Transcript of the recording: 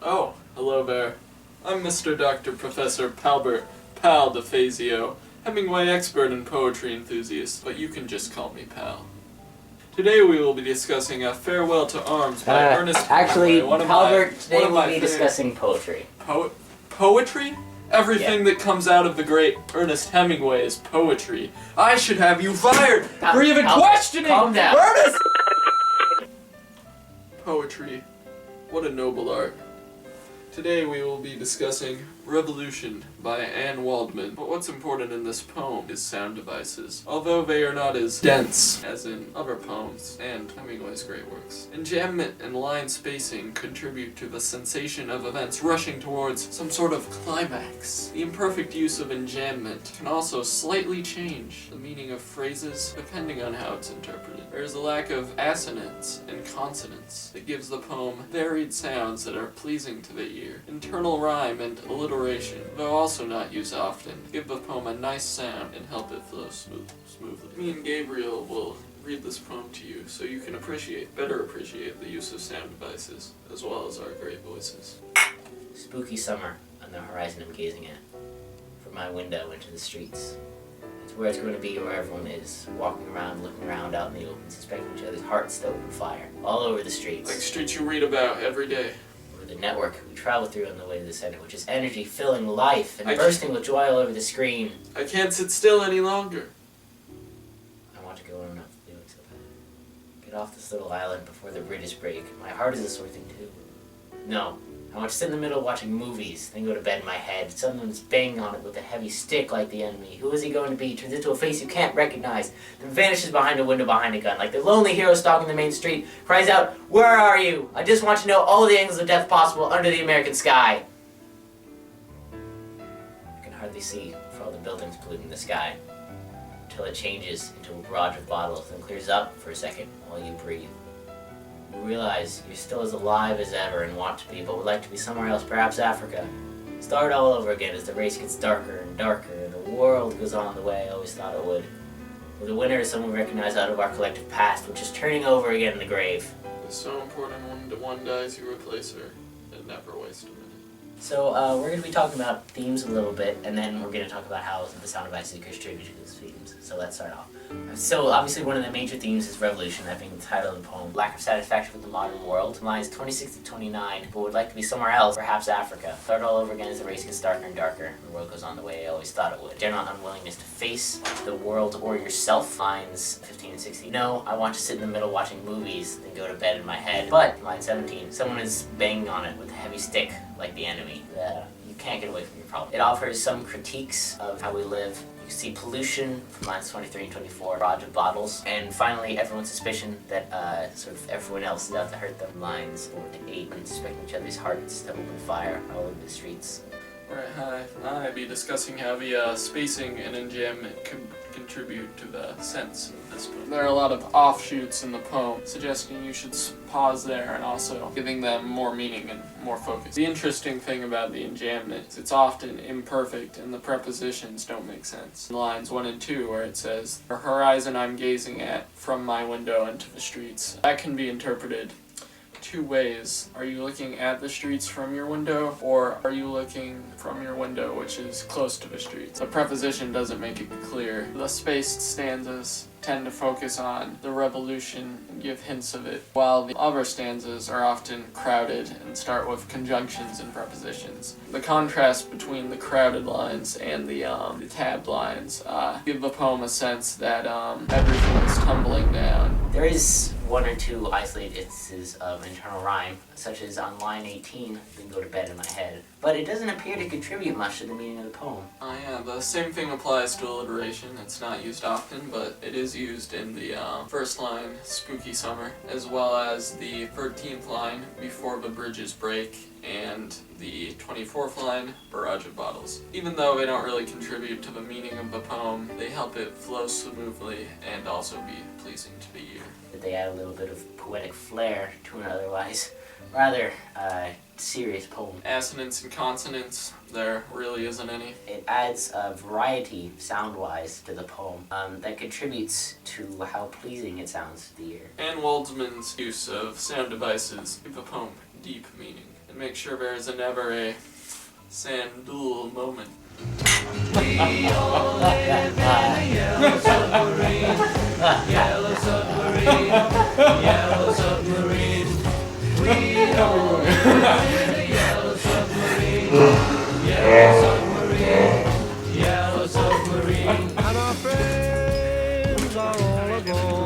Oh, hello there. I'm Mr. Dr. Professor Palbert Pal DeFazio, Hemingway expert and poetry enthusiast, but you can just call me Pal. Today we will be discussing A Farewell to Arms by Ernest Actually, Hemingway. Palbert, today we'll be discussing poetry. Poetry? Everything that comes out of the great Ernest Hemingway is poetry. I should have you fired for even questioning calm down. Ernest! Poetry. What a noble art. Today we will be discussing Revolution by Anne Waldman. But what's important in this poem is sound devices, although they are not as dense as in other poems and Hemingway's great works. Enjambment and line spacing contribute to the sensation of events rushing towards some sort of climax. The imperfect use of enjambment can also slightly change the meaning of phrases depending on how it's interpreted. There is a lack of assonance and consonance that gives the poem varied sounds that are pleasing to the ear. Internal rhyme and alliteration, though also not used often, give the poem a nice sound and help it flow smoothly. Me and Gabriel will read this poem to you so you can better appreciate the use of sound devices, as well as our great voices. Spooky summer on the horizon I'm gazing at, from my window into the streets. It's where it's going to be where everyone is, walking around, looking around out in the open, suspecting each other's hearts to open fire, all over the streets. Like streets you read about every day. The network we travel through on the way to the center, which is energy filling life and bursting with joy all over the screen. I can't sit still any longer. I want to go on enough to do it so bad. Get off this little island before the bridges break. My heart is a sore thing too. No, I want to sit in the middle watching movies, then go to bed in my head. Someone's banging on it with a heavy stick like the enemy. Who is he going to be? Turns into a face you can't recognize, then vanishes behind a window behind a gun. Like the lonely hero stalking the main street, cries out, "Where are you? I just want to know all the angles of death possible under the American sky." I can hardly see for all the buildings polluting the sky, until it changes into a barrage of bottles, then clears up for a second while you breathe. You realize you're still as alive as ever and want to be, but would like to be somewhere else, perhaps Africa. Start all over again as the race gets darker and darker and the world goes on the way I always thought it would. Where the winner is someone we recognize out of our collective past, which is turning over again in the grave. It's so important when one dies you replace her, and never waste a minute. So we're going to be talking about themes a little bit, and then we're going to talk about how the sound devices contribute to those themes. So let's start off. So obviously one of the major themes is revolution, that being the title of the poem. Lack of satisfaction with the modern world. Lines 26 to 29, but would like to be somewhere else, perhaps Africa. Start all over again as the race gets darker and darker. The world goes on the way I always thought it would. General unwillingness to face the world or yourself. Lines 15 and 16. No, I want to sit in the middle watching movies, then go to bed in my head. But, line 17, someone is banging on it with a heavy stick, like the enemy. You can't get away from your problem. It offers some critiques of how we live. You can see pollution from lines 23 and 24, barrage of bottles, and finally everyone's suspicion that sort of everyone else is out to hurt them. Lines 4 to 8, and suspecting each other's hearts to open fire all over the streets. Right, I'll be discussing how the spacing and enjambment contribute to the sense of this poem. There are a lot of offshoots in the poem, suggesting you should pause there and also giving them more meaning and more focus. The interesting thing about the enjambment is it's often imperfect and the prepositions don't make sense. In lines 1 and 2 where it says, "The horizon I'm gazing at from my window into the streets." That can be interpreted two ways. Are you looking at the streets from your window, or are you looking from your window which is close to the streets? The preposition doesn't make it clear. The spaced stanzas tend to focus on the revolution and give hints of it, while the other stanzas are often crowded and start with conjunctions and prepositions. The contrast between the crowded lines and the tabbed lines give the poem a sense that everything is tumbling down. There is one or two isolated instances of internal rhyme, such as on line 18, then go to bed in my head. But it doesn't appear to contribute much to the meaning of the poem. Oh yeah, the same thing applies to alliteration. It's not used often, but it is used in the first line, "Spooky Summer," as well as the 13th line, "Before the bridges break," and the 24th line, "Barrage of bottles." Even though they don't really contribute to the meaning of the poem, they help it flow smoothly and also be pleasing to the ear. They add a little bit of poetic flair to an otherwise rather serious poem. Assonance and consonance, there really isn't any. It adds a variety, sound-wise, to the poem that contributes to how pleasing it sounds to the ear. Anne Waldman's use of sound devices give the poem deep meaning. It make sure there is never a sand duel moment. We all live in a yellow submarine, yellow submarine, yellow submarine. We all live in a yellow submarine, yellow submarine, yellow submarine. And our friends are all aboard.